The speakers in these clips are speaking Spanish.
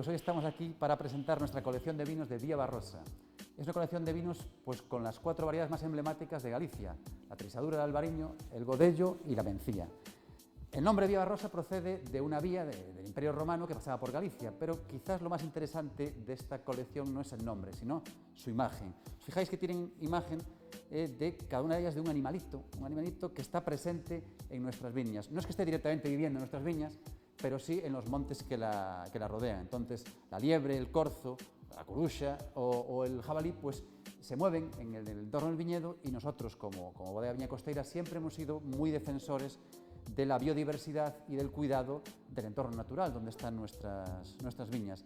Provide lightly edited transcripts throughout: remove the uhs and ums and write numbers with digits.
Pues hoy estamos aquí para presentar nuestra colección de vinos de Vía Barrosa. Es una colección de vinos pues, con las 4 variedades más emblemáticas de Galicia: la Treixadura, el Albariño, el Godello y la Mencía. El nombre Vía Barrosa procede de una vía del Imperio Romano que pasaba por Galicia, pero quizás lo más interesante de esta colección no es el nombre, sino su imagen. Os fijáis que tienen imagen de cada una de ellas de un animalito que está presente en nuestras viñas. No es que esté directamente viviendo en nuestras viñas, pero sí en los montes que la rodean. Entonces, la liebre, el corzo, la curuxa o el jabalí, pues se mueven en el entorno del viñedo, y nosotros, como Bodega Viña Costeira, siempre hemos sido muy defensores de la biodiversidad y del cuidado del entorno natural donde están nuestras viñas.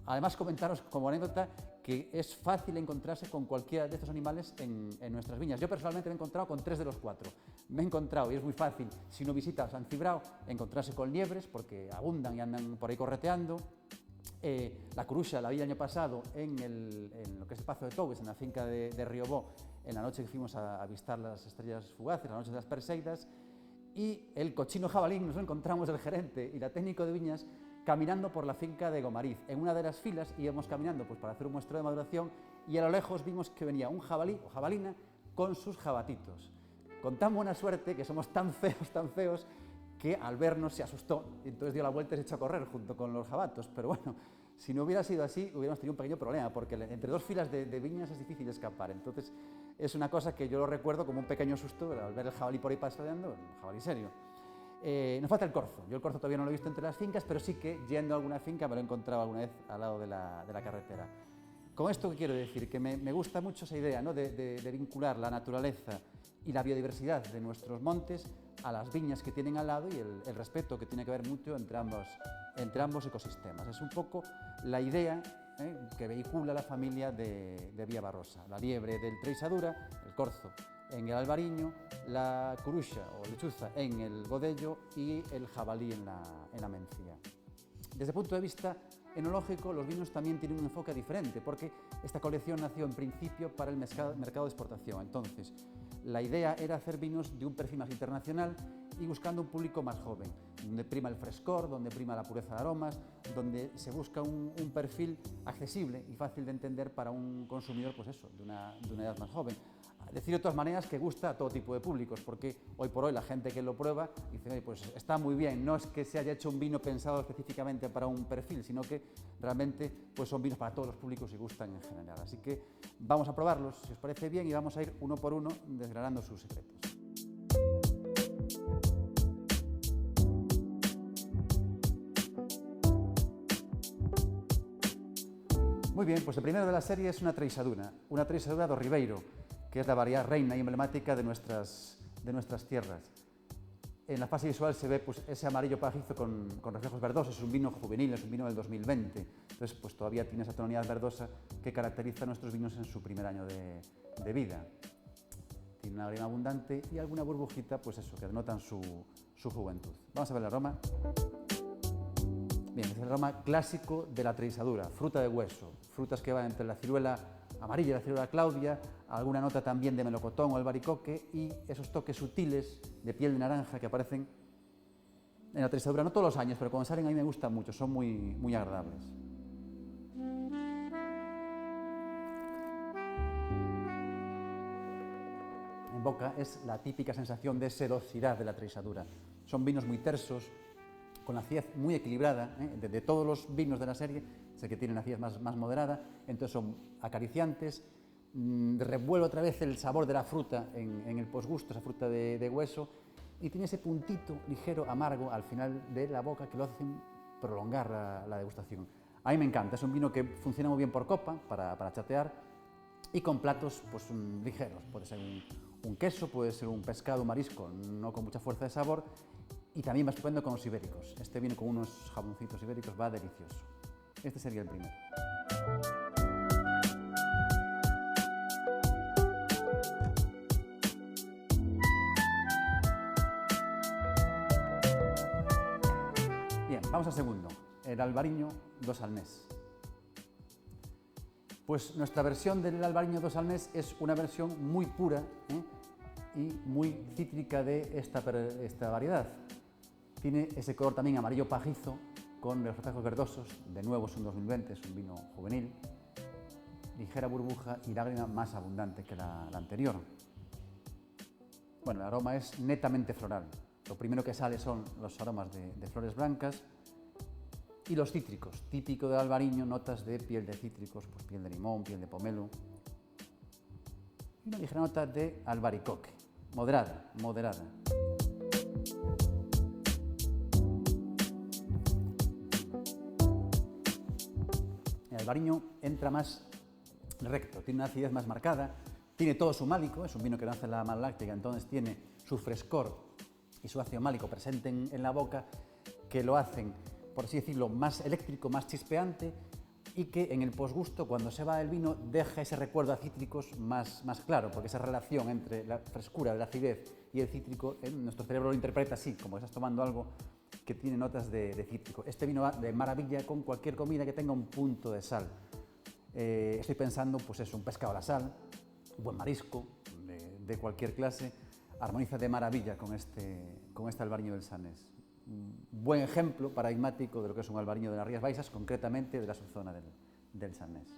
Además, comentaros como anécdota que es fácil encontrarse con cualquiera de estos animales en nuestras viñas. Yo personalmente me he encontrado con 3 de los 4. Me he encontrado, y es muy fácil, si uno visita San Cibrao, encontrarse con liebres, porque abundan y andan por ahí correteando. La curuxa la vi el año pasado en lo que es el Pazo de Toubes, en la finca de Riobó, en la noche que fuimos a avistar las estrellas fugaces, la noche de las Perseidas. Y el cochino jabalí nos lo encontramos el gerente y la técnico de viñas caminando por la finca de Gomariz. En una de las filas íbamos caminando pues, para hacer un muestreo de maduración, y a lo lejos vimos que venía un jabalí o jabalina con sus jabatitos. Con tan buena suerte, que somos tan feos, que al vernos se asustó y entonces dio la vuelta y se echó a correr junto con los jabatos. Pero bueno, si no hubiera sido así, hubiéramos tenido un pequeño problema, porque entre 2 filas de viñas es difícil escapar. Entonces es una cosa que yo lo recuerdo como un pequeño susto al ver el jabalí por ahí paseando, un jabalí serio. Nos falta el corzo. Yo el corzo todavía no lo he visto entre las fincas, pero sí que yendo a alguna finca me lo he encontrado alguna vez al lado de la carretera. Con esto, ¿qué quiero decir? Que me gusta mucho esa idea, ¿no? de vincular la naturaleza y la biodiversidad de nuestros montes a las viñas que tienen al lado, y el respeto que tiene que haber mutuo entre ambos ecosistemas. Es un poco la idea que vehicula la familia de Vía Barrosa: la liebre del Treixadura, el corzo en el Albariño, la curuxa o lechuza en el Godello y el jabalí en la Mencía. Desde el punto de vista enológico, los vinos también tienen un enfoque diferente, porque esta colección nació en principio para el mercado de exportación. Entonces, la idea era hacer vinos de un perfil más internacional y buscando un público más joven, donde prima el frescor, donde prima la pureza de aromas, donde se busca un perfil accesible y fácil de entender para un consumidor, pues eso, de una edad más joven. Decir de todas maneras que gusta a todo tipo de públicos, porque hoy por hoy la gente que lo prueba dice: oye, pues está muy bien. No es que se haya hecho un vino pensado específicamente para un perfil, sino que realmente pues son vinos para todos los públicos y gustan en general. Así que vamos a probarlos, si os parece bien, y vamos a ir uno por uno desgranando sus secretos. Muy bien, pues el primero de la serie es una Treixadura do Ribeiro, que es la variedad reina y emblemática de nuestras tierras. En la fase visual se ve pues, ese amarillo pajizo con reflejos verdosos. Es un vino juvenil, es un vino del 2020, entonces pues, todavía tiene esa tonalidad verdosa que caracteriza a nuestros vinos en su primer año de vida. Tiene una grima abundante y alguna burbujita, pues eso, que denotan su juventud. Vamos a ver el aroma. Bien, es el aroma clásico de la Treixadura: fruta de hueso, frutas que van entre la ciruela amarilla y la ciruela claudia, alguna nota también de melocotón o albaricoque, y esos toques sutiles de piel de naranja que aparecen en la Treixadura, no todos los años, pero cuando salen a mí me gustan mucho, son muy agradables. En boca es la típica sensación de sedosidad de la Treixadura. Son vinos muy tersos, con la acidez muy equilibrada. De todos los vinos de la serie, es el que tiene una acidez más moderada, entonces son acariciantes. Revuelve otra vez el sabor de la fruta en el posgusto, esa fruta de hueso, y tiene ese puntito ligero amargo al final de la boca que lo hace prolongar la degustación. A mí me encanta, es un vino que funciona muy bien por copa, para chatear, y con platos pues, ligeros. Puede ser un queso, puede ser un pescado, un marisco, no con mucha fuerza de sabor. Y también va estupendo con los ibéricos. Este viene con unos jamoncitos ibéricos, va delicioso. Este sería el primero. Bien, vamos al segundo, el Albariño do Salnés. Pues nuestra versión del Albariño do Salnés es una versión muy pura y muy cítrica de esta variedad. Tiene ese color también amarillo pajizo, con reflejos verdosos, de nuevo es un 2020, es un vino juvenil, ligera burbuja y lágrima más abundante que la anterior. Bueno, el aroma es netamente floral. Lo primero que sale son los aromas de flores blancas y los cítricos, típico del albariño, notas de piel de cítricos, pues piel de limón, piel de pomelo. Y una ligera nota de albaricoque, moderada. El albariño entra más recto, tiene una acidez más marcada, tiene todo su málico, es un vino que nace en la Malláctica, entonces tiene su frescor y su ácido málico presente en la boca, que lo hacen, por así decirlo, más eléctrico, más chispeante, y que en el posgusto, cuando se va el vino, deja ese recuerdo a cítricos más claro, porque esa relación entre la frescura de la acidez y el cítrico, nuestro cerebro lo interpreta así, como que estás tomando algo que tiene notas de cítrico. Este vino va de maravilla con cualquier comida que tenga un punto de sal. Estoy pensando, pues eso, un pescado a la sal, un buen marisco de cualquier clase, armoniza de maravilla con este albariño del Sanés. Un buen ejemplo paradigmático de lo que es un albariño de las Rías Baixas, concretamente de la subzona del Sanés.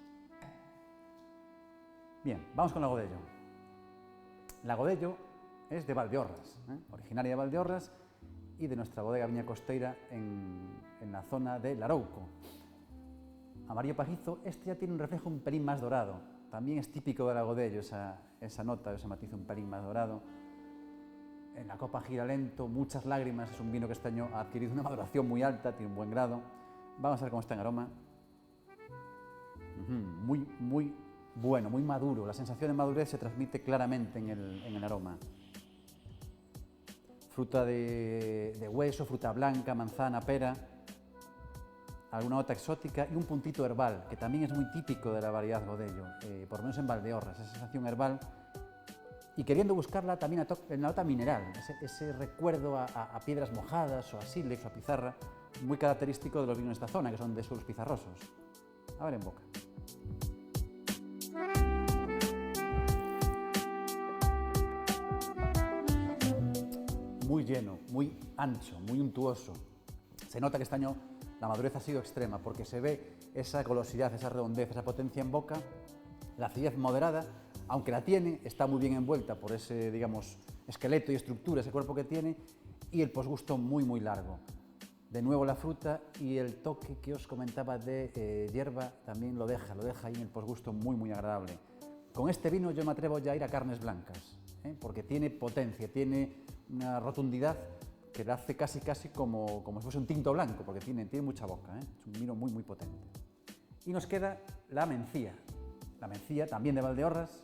Bien, vamos con la Godello. La Godello es de Valdeorras, originaria de Valdeorras y de nuestra bodega Viña Costeira en la zona de Larouco. Amarillo pajizo, este ya tiene un reflejo un pelín más dorado. También es típico de la Godello esa nota, ese matiz un pelín más dorado. En la copa gira lento, muchas lágrimas, es un vino que este año ha adquirido una maduración muy alta, tiene un buen grado. Vamos a ver cómo está en aroma. Muy bueno, muy maduro, la sensación de madurez se transmite claramente en el aroma. Fruta de hueso, fruta blanca, manzana, pera, alguna nota exótica y un puntito herbal, que también es muy típico de la variedad Godello, por lo menos en Valdeorras, esa sensación herbal. Y queriendo buscarla también en la nota mineral, ese recuerdo a piedras mojadas o a sílex o a pizarra, muy característico de los vinos de esta zona, que son de suelos pizarrosos. A ver en boca. Muy lleno, muy ancho, muy untuoso. Se nota que este año la madurez ha sido extrema, porque se ve esa golosidad, esa redondez, esa potencia en boca, la acidez moderada, aunque la tiene, está muy bien envuelta por ese, digamos, esqueleto y estructura, ese cuerpo que tiene, y el posgusto muy largo. De nuevo la fruta y el toque que os comentaba de hierba también lo deja ahí en el posgusto muy agradable. Con este vino yo me atrevo ya a ir a carnes blancas, porque tiene potencia, tiene una rotundidad que la hace casi como si fuese un tinto blanco, porque tiene mucha boca, es un vino muy potente. Y nos queda la mencía. La mencía, también de Valdeorras.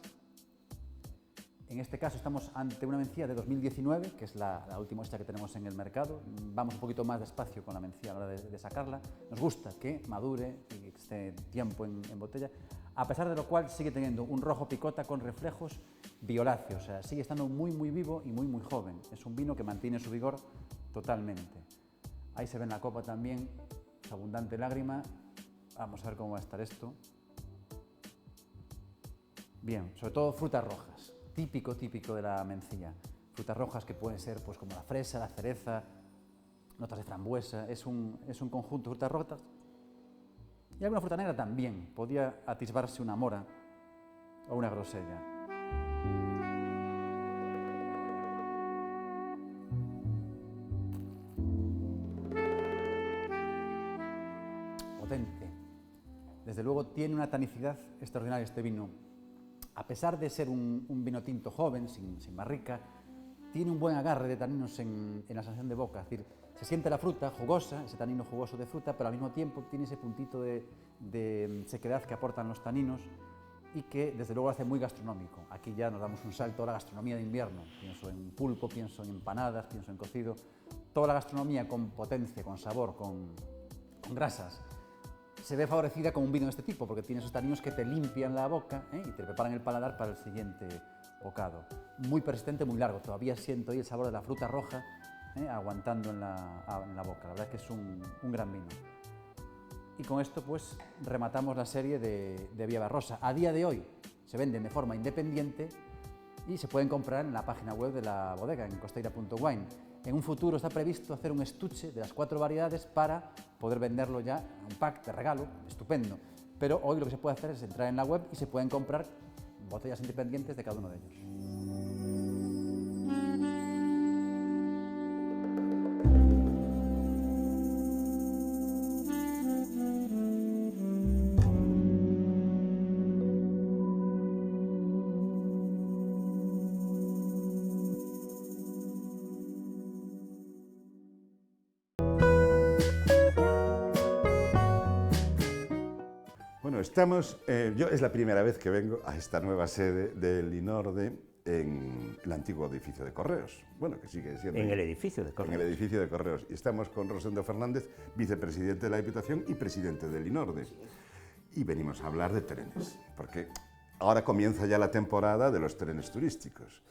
En este caso estamos ante una mencía de 2019, que es la última muestra que tenemos en el mercado. Vamos un poquito más despacio con la mencía a la hora de sacarla. Nos gusta que madure y que esté tiempo en botella, a pesar de lo cual sigue teniendo un rojo picota con reflejos violáceos, o sea, sigue estando muy vivo y muy joven. Es un vino que mantiene su vigor totalmente. Ahí se ve en la copa también su abundante lágrima. Vamos a ver cómo va a estar esto. Bien, sobre todo frutas rojas, típico de la mencía. Frutas rojas que pueden ser pues, como la fresa, la cereza, notas de frambuesa, es un conjunto de frutas rojas. Y alguna fruta negra también, podía atisbarse una mora o una grosella. Potente. Desde luego tiene una tanicidad extraordinaria este vino. A pesar de ser un vino tinto joven, sin barrica, tiene un buen agarre de taninos en la sensación de boca. Es decir, se siente la fruta jugosa, ese tanino jugoso de fruta, pero al mismo tiempo tiene ese puntito de sequedad que aportan los taninos y que desde luego hace muy gastronómico. Aquí ya nos damos un salto a la gastronomía de invierno. Pienso en pulpo, pienso en empanadas, pienso en cocido. Toda la gastronomía con potencia, con sabor, con grasas, se ve favorecida con un vino de este tipo, porque tiene esos taninos que te limpian la boca y te preparan el paladar para el siguiente bocado. Muy persistente, muy largo, todavía siento ahí el sabor de la fruta roja aguantando en la boca. La verdad es que es un gran vino. Y con esto pues rematamos la serie de Villabarrosa. A día de hoy se venden de forma independiente y se pueden comprar en la página web de la bodega, en costeira.wine. En un futuro está previsto hacer un estuche de las 4 variedades para poder venderlo ya en un pack de regalo, estupendo. Pero hoy lo que se puede hacer es entrar en la web y se pueden comprar botellas independientes de cada uno de ellos. Bueno, estamos, yo es la primera vez que vengo a esta nueva sede del INORDE en el antiguo edificio de Correos. Bueno, que sigue siendo... En el edificio de Correos. En el edificio de Correos. Y estamos con Rosendo Fernández, vicepresidente de la Diputación y presidente del INORDE. Y venimos a hablar de trenes, porque ahora comienza ya la temporada de los trenes turísticos.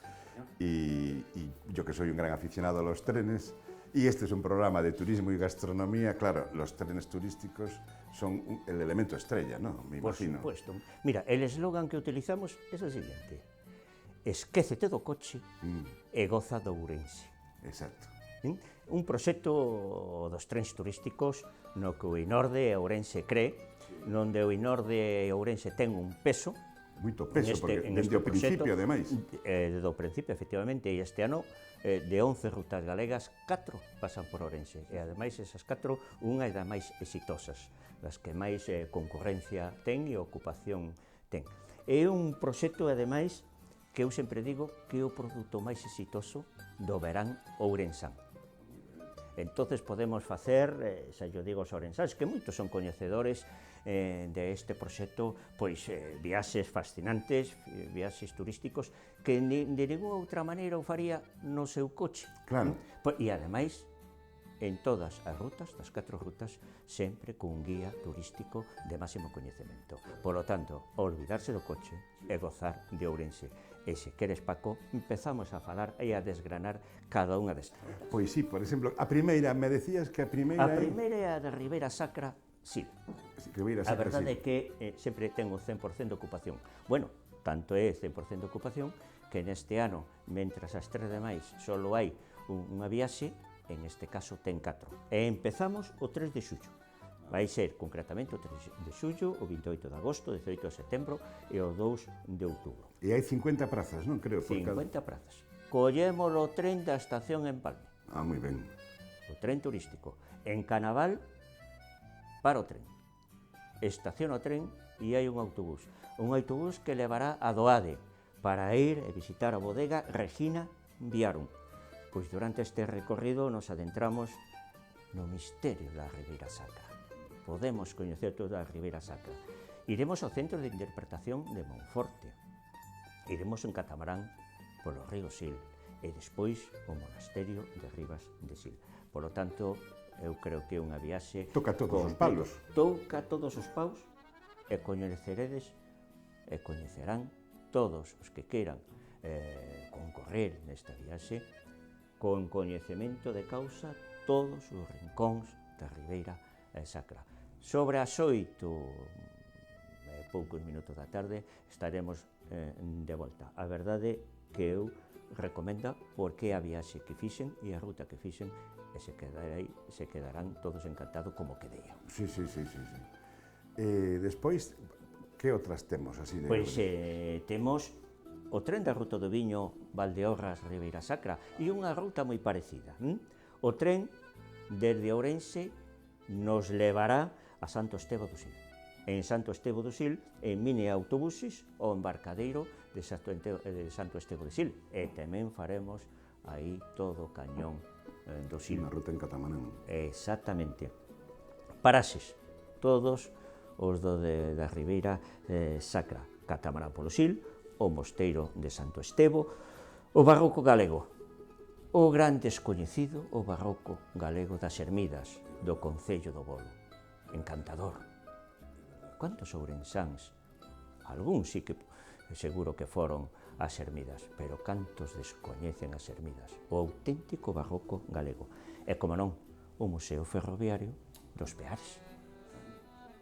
Y yo que soy un gran aficionado a los trenes, y este es un programa de turismo y gastronomía, claro, los trenes turísticos son el elemento estrella, ¿no? Me imagino. Por supuesto. Mira, el eslogan que utilizamos es o seguinte: esquécete do coche e goza do Ourense. Exacto. Un proxecto dos trens turísticos no que o INORDE e Ourense cree, onde o INORDE e Ourense ten un peso. Moito peso, porque desde o principio, ademais. Desde o principio, efectivamente, e este ano de 11 rutas galegas, 4 pasan por Ourense, e ademais esas 4, unha é das máis exitosas, das que máis concurrencia ten e ocupación ten. É un proxecto, ademais, que eu sempre digo que é o produto máis exitoso do verán ourensán. Entonces podemos facer, xa yo digo aos ourensáns, que moitos son coñecedores de este proxecto, pois viaxes fascinantes, viaxes turísticos, que de ninguna outra maneira o faría no seu coche. Claro. E ademais, en todas as rutas, das 4 rutas, sempre cun guía turístico de máximo coñecemento. Por lo tanto, olvidarse do coche e gozar de Ourense. E se queres, Paco, empezamos a falar e a desgranar cada unha destas. Pois sí, por exemplo, a primeira, me decías que a primeira... A primeira é a de Ribeira Sacra, Sil. Ribeira Sacra, a verdade é que sempre ten o 100% de ocupación. Bueno, tanto é 100% de ocupación que neste ano, mentras as 3 demais só hai unha viaxe, en este caso ten 4. E empezamos o 3 de xullo. Vai ser concretamente o 3 de xullo, o 28 de agosto, o 18 de setembro e o 2 de outubro. E hai 50 prazas, non? Creo. 50 prazas. Collemos o tren da estación en Palme. Ah, moi ben. O tren turístico. En Canaval, para o tren. Estaciona o tren e hai un autobús. Un autobús que levará a Doade para ir e visitar a bodega Regina Viarum. Pois durante este recorrido nos adentramos no misterio da Ribeira Sacra. Podemos coñecer toda a Ribeira Sacra. Iremos ao centro de interpretación de Monforte. Iremos en catamarán polo río Sil e despois o monasterio de Ribas de Sil. Por lo tanto, eu creo que é unha viaxe... Toca todos os palos. Toca todos os paus e coñeceredes e coñecerán todos os que queiran concorrer nesta viaxe con coñecemento de causa todos os rincóns da Ribeira Sacra. Sobre as 8, poucos minutos da tarde, estaremos de volta. A verdade que eu recomenda porque a viaxe que fixen e a ruta que fixen e se quedarán todos encantados como quedei eu. Sí. Despois, que outras temos así de... Pois temos o tren da Ruta do Viño, Valdeorras, Ribeira Sacra, e unha ruta moi parecida. O tren desde Ourense nos levará a Santo Estevo do Sil. En Santo Estevo do Sil, en mini autobuses ao embarcadeiro de Santo Estevo do Sil. E tamén faremos aí todo o cañón do Sil. Unha ruta en catamarán. Exactamente. Paraxes, todos os da Ribeira Sacra. Catamarán polo Sil, o mosteiro de Santo Estevo, o barroco galego, o gran descoñecido, o barroco galego das Ermidas, do Concello do Bolo. Encantador. Cantos ourensáns, algúns sí que seguro que foron as Ermidas, pero cantos descoñecen as Ermidas, o auténtico barroco galego. E, como non, o Museo Ferroviario dos Peares.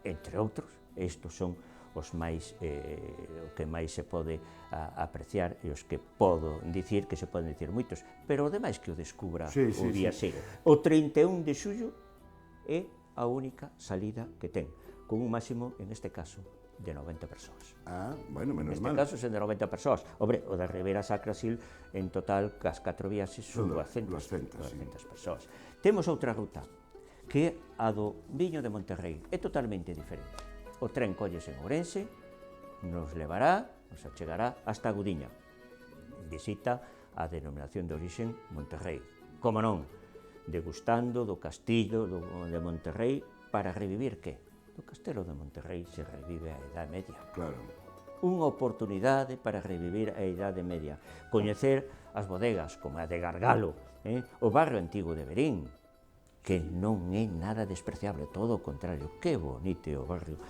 Entre outros, estos son o que máis se pode apreciar e os que podo dicir, que se poden dicir moitos, pero o demais que o descubra o viaxeiro. O 31 de xullo é a única salida que ten, con un máximo, en este caso, de 90 persoas. Ah, bueno, menos mal. Neste caso son de 90 persoas. Hombre, o da Ribeira Sacra Sil, en total, cas 4 viaxes son 200 persoas. Temos outra ruta, que é a do Viño de Monterrei. É totalmente diferente. O tren collese en Ourense, nos levará, nos achegará hasta Gudiña. Visita a denominación de orixen Monterrei. Como non, degustando do castillo de Monterrei para revivir que? Do castelo de Monterrei se revive a Idade Media. Claro. Unha oportunidade para revivir a Idade Media. Coñecer as bodegas, como a de Gargalo, o barrio antigo de Verín, que non é nada despreciable, todo o contrario, que bonito é o barrio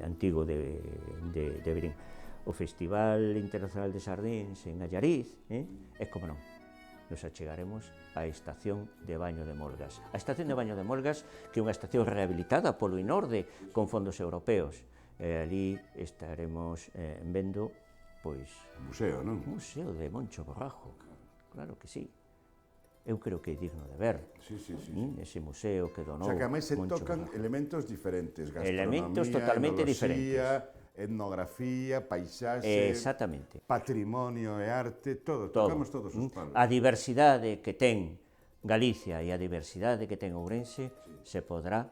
antigo de Verín. O Festival Internacional de Sardins en Allariz, e como non, nos achegaremos á estación de Baño de Molgas. A estación de Baño de Molgas, que é unha estación rehabilitada polo INORDE con fondos europeos. Ali estaremos vendo, pois... Museo, non? Museo de Moncho Borrajo, claro que sí. Eu creo que é digno de ver. Sí. Ese museo que donou. O sea, que además se tocan Borrajo. Elementos diferentes, gastronomía, Elementos totalmente diferentes. Etnografía, paisaxe, exactamente. Patrimonio e arte, todo. Tocamos todos os palos. A diversidade que ten Galicia e a diversidade que ten Ourense se podrá,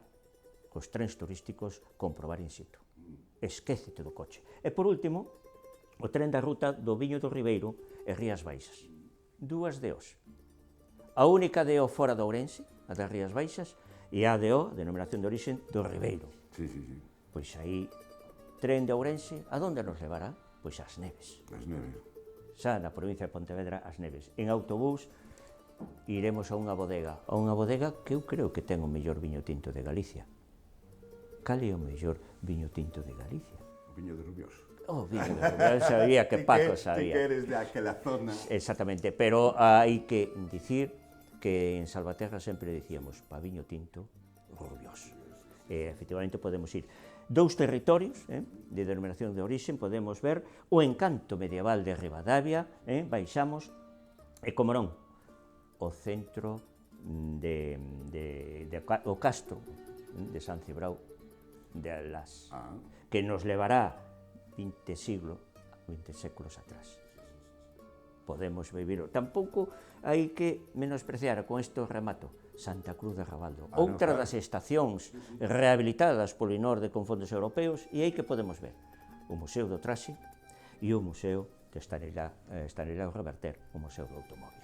cos trens turísticos, comprobar in situ. Esquécete do coche. E por último, o tren da ruta do Viño do Ribeiro e Rías Baixas. 2 DOs. A única DO fora de Ourense, a das Rías Baixas, e a DO, denominación de orixen, do Ribeiro. Sí. Pois aí, tren de Ourense, a donde nos levará? Pois ás Neves. As neves. Xa na provincia de Pontevedra, ás Neves. En autobús, iremos a unha bodega que eu creo que ten o mellor viño tinto de Galicia. Cal é o mellor viño tinto de Galicia? O viño de Rubiós. O viño de Rubiós, sabía que Paco sabía. Ti que eres de aquela zona. Exactamente, pero hai que dicir que en Salvaterra sempre dicíamos pa viño tinto, Rubiós. Efectivamente podemos ir 2 territorios de denominación de origen, podemos ver o encanto medieval de Ribadavia, baixamos, e como non, o centro o castro de San Cibrao de Alás, que nos levará 20 séculos atrás. Podemos vivir. Tampouco hai que menospreciar, con isto remato, Santa Cruz de Rabaldo, outra das estacións rehabilitadas polo INORDE con fondos europeos, e aí que podemos ver o Museo do Traxe e o Museo de Estanislao Reverter, o Museo do Automóvil.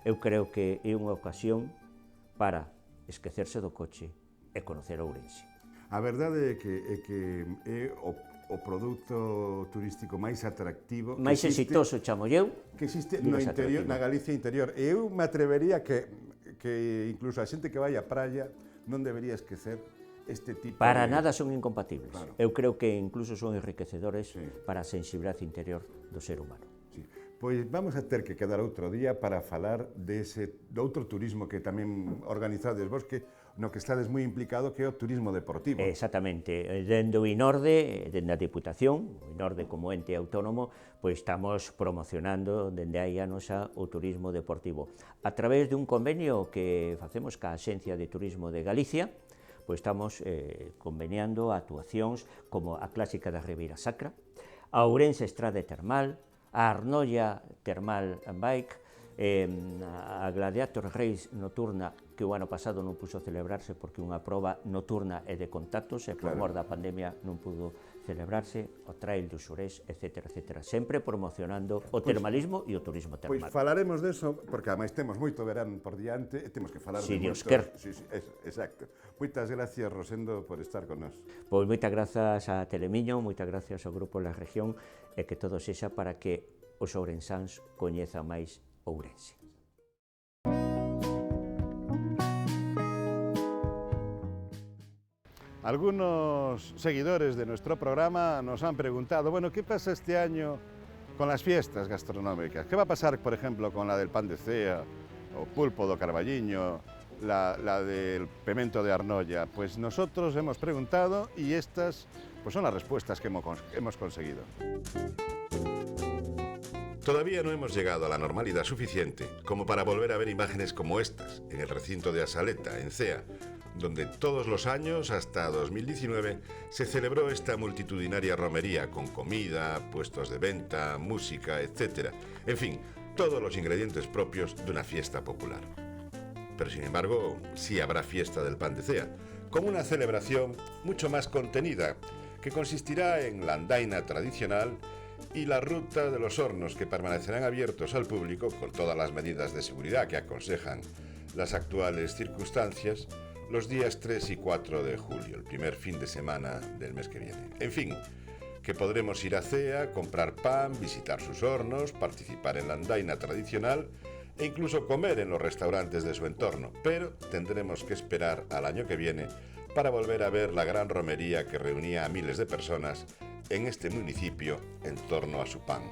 Eu creo que é unha ocasión para esquecerse do coche e conocer Ourense. A verdade é que é o produto turístico máis atractivo, máis exitoso, chamo eu, que existe no interior, na Galicia interior. E eu me atrevería que incluso a xente que vai á praia non debería esquecer este tipo para nada son incompatibles. Claro. Eu creo que incluso son enriquecedores para a sensibilidade interior do ser humano. Sí. Pois vamos a ter que quedar outro día para falar do outro turismo que tamén organizades vos, no que estades moi implicado, que é o turismo deportivo. Exactamente. Dende o INORDE, dende a Diputación, o INORDE como ente autónomo, pois estamos promocionando dende hai anos o turismo deportivo. A través dun convenio que facemos ca Axencia de Turismo de Galicia, pois estamos conveniando actuacións como a clásica da Ribeira Sacra, a Ourense Estrada Termal, a Arnolla Termal and Bike, a Gladiator Race nocturna, que o ano pasado non puxo celebrarse porque unha proba nocturna e de contactos, e por mor da pandemia non pudo celebrarse, o Trail do Xurés, etc. Sempre promocionando o termalismo e o turismo termal. Pois falaremos deso, porque ademais temos moito verán por diante e temos que falar de Dios moito... quer. Sí, exacto. Moitas gracias, Rosendo, por estar con nós. Pois moitas grazas a Telemiño, moitas gracias ao Grupo La Región, e que todo sexa para que os ourensáns coñezan máis Ourense. Algunos seguidores de nuestro programa nos han preguntado, bueno, ¿qué pasa este año con las fiestas gastronómicas? ¿Qué va a pasar, por ejemplo, con la del pan de cea, o pulpo do Carballiño, la del pemento de Arnolla? Pues nosotros hemos preguntado y estas pues son las respuestas que hemos conseguido. Todavía no hemos llegado a la normalidad suficiente como para volver a ver imágenes como estas en el recinto de Asaleta, en Cea, donde todos los años, hasta 2019, se celebró esta multitudinaria romería con comida, puestos de venta, música, etc. En fin, todos los ingredientes propios de una fiesta popular. Pero sin embargo, sí habrá fiesta del pan de Cea, con una celebración mucho más contenida, que consistirá en la andaina tradicional y la ruta de los hornos, que permanecerán abiertos al público con todas las medidas de seguridad que aconsejan las actuales circunstancias, los días 3 y 4 de julio, el primer fin de semana del mes que viene. En fin, que podremos ir a Cea, comprar pan, visitar sus hornos, participar en la andaina tradicional e incluso comer en los restaurantes de su entorno, pero tendremos que esperar al año que viene para volver a ver la gran romería que reunía a miles de personas en este municipio en torno a su pan.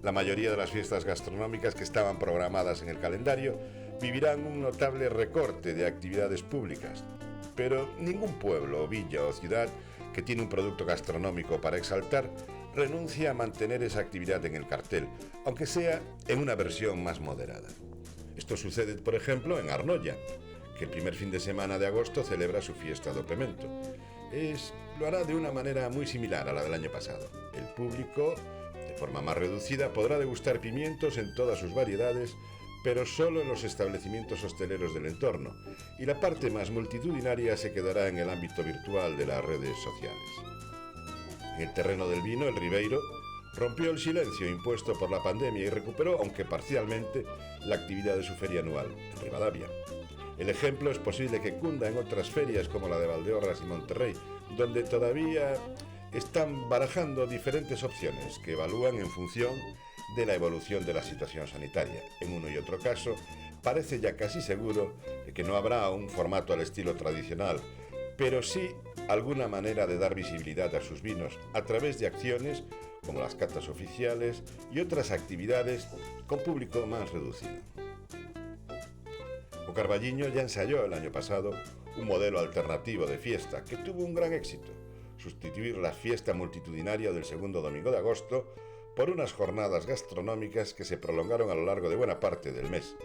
La mayoría de las fiestas gastronómicas que estaban programadas en el calendario vivirán un notable recorte de actividades públicas, pero ningún pueblo, villa o ciudad que tiene un producto gastronómico para exaltar renuncia a mantener esa actividad en el cartel, aunque sea en una versión más moderada. Esto sucede, por ejemplo, en Arnolla, que el primer fin de semana de agosto celebra su fiesta do Pemento. Lo hará de una manera muy similar a la del año pasado. El público, de forma más reducida, podrá degustar pimientos en todas sus variedades, pero solo en los establecimientos hosteleros del entorno, y la parte más multitudinaria se quedará en el ámbito virtual de las redes sociales. En el terreno del vino, el Ribeiro rompió el silencio impuesto por la pandemia y recuperó, aunque parcialmente, la actividad de su feria anual, en Ribadavia. El ejemplo es posible que cunda en otras ferias como la de Valdeorras y Monterrey, donde todavía están barajando diferentes opciones que evalúan en función de la evolución de la situación sanitaria. En uno y otro caso, parece ya casi seguro que no habrá un formato al estilo tradicional, pero sí alguna manera de dar visibilidad a sus vinos a través de acciones como las catas oficiales y otras actividades con público más reducido. O Carballiño ya ensayó el año pasado un modelo alternativo de fiesta que tuvo un gran éxito: sustituir la fiesta multitudinaria del segundo domingo de agosto por unas jornadas gastronómicas que se prolongaron a lo largo de buena parte del mes,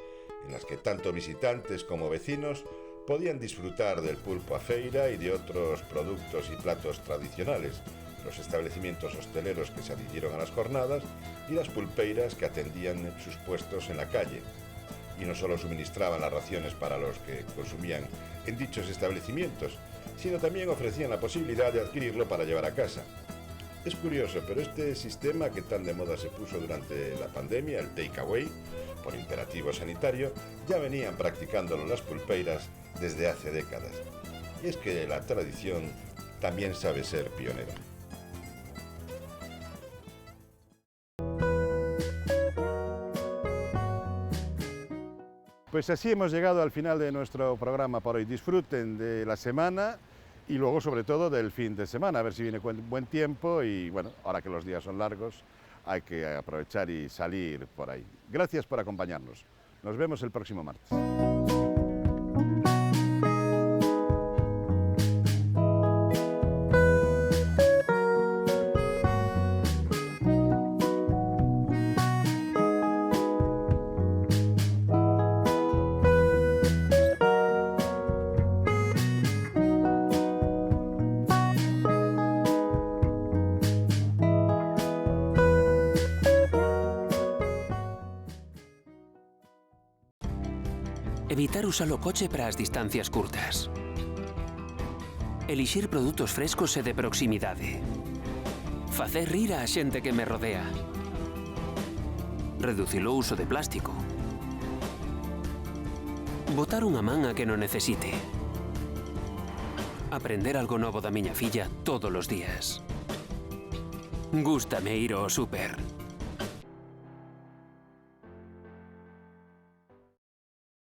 en las que tanto visitantes como vecinos podían disfrutar del pulpo a feira y de otros productos y platos tradicionales, los establecimientos hosteleros que se adhirieron a las jornadas y las pulpeiras que atendían sus puestos en la calle. Y no solo suministraban las raciones para los que consumían en dichos establecimientos, sino también ofrecían la posibilidad de adquirirlo para llevar a casa. Es curioso, pero este sistema que tan de moda se puso durante la pandemia, el takeaway, por imperativo sanitario, ya venían practicándolo las pulpeiras desde hace décadas. Y es que la tradición también sabe ser pionera. Pues así hemos llegado al final de nuestro programa por hoy. Disfruten de la semana y luego sobre todo del fin de semana, a ver si viene buen tiempo y bueno, ahora que los días son largos hay que aprovechar y salir por ahí. Gracias por acompañarnos. Nos vemos el próximo martes. Evitar usar o coche para as distancias curtas. Elixir produtos frescos e de proximidade. Facer rir a xente que me rodea. Reducir o uso de plástico. Botar unha man a que non necesite. Aprender algo novo da miña filla todos os días. Gústame ir ao súper.